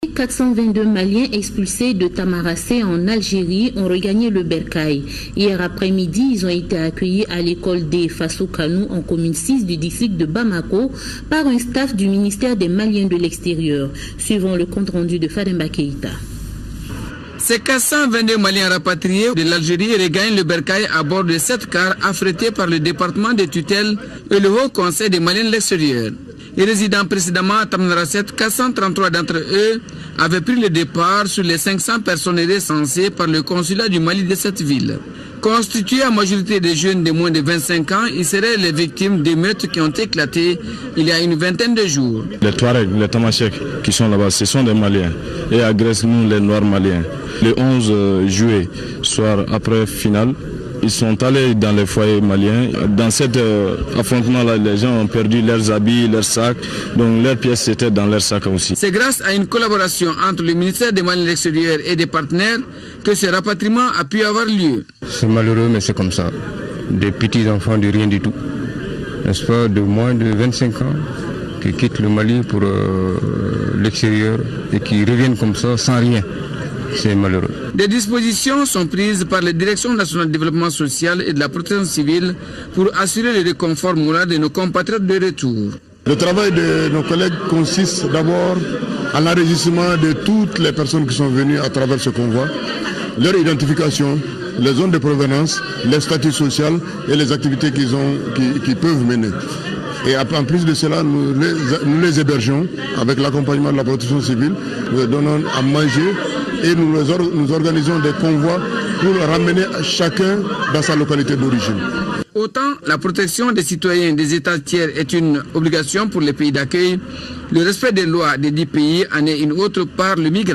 422 Maliens expulsés de Tamaracé en Algérie ont regagné le Bercail. Hier après-midi, ils ont été accueillis à l'école des Fassou Kanou en commune 6 du district de Bamako par un staff du ministère des Maliens de l'extérieur. Suivant le compte rendu de Fademba Keïta. Ces 422 Maliens rapatriés de l'Algérie regagnent le Bercail à bord de 7 cars affrétés par le département des tutelles et le Haut Conseil des Maliens de l'extérieur. Et résidant précédemment à Tamaracé, 433 d'entre eux avaient pris le départ sur les 500 personnes recensées par le consulat du Mali de cette ville. Constitués en majorité des jeunes de moins de 25 ans, ils seraient les victimes d'émeutes qui ont éclaté il y a une vingtaine de jours. Les Touaregs, les Tamashek qui sont là-bas, ce sont des Maliens et agressent nous les Noirs maliens. Le 11 juillet, soir après finale, ils sont allés dans les foyers maliens. Dans cet affrontement-là, les gens ont perdu leurs habits, leurs sacs. Donc leurs pièces étaient dans leurs sacs aussi. C'est grâce à une collaboration entre le ministère des Maliens de l'extérieur et des partenaires que ce rapatriement a pu avoir lieu. C'est malheureux, mais c'est comme ça. Des petits enfants de rien du tout, n'est-ce pas, de moins de 25 ans, qui quittent le Mali pour l'extérieur et qui reviennent comme ça sans rien. C'est malheureux. Des dispositions sont prises par la Direction nationale de développement social et de la protection civile pour assurer le réconfort moral de nos compatriotes de retour. Le travail de nos collègues consiste d'abord à l'enregistrement de toutes les personnes qui sont venues à travers ce convoi, leur identification, les zones de provenance, les statuts sociaux et les activités qu'ils peuvent mener. Et en plus de cela, nous les hébergeons avec l'accompagnement de la protection civile, nous leur donnons à manger et nous organisons des convois pour ramener chacun dans sa localité d'origine. Autant la protection des citoyens des États tiers est une obligation pour les pays d'accueil, le respect des lois des 10 pays en est une autre par le migrant.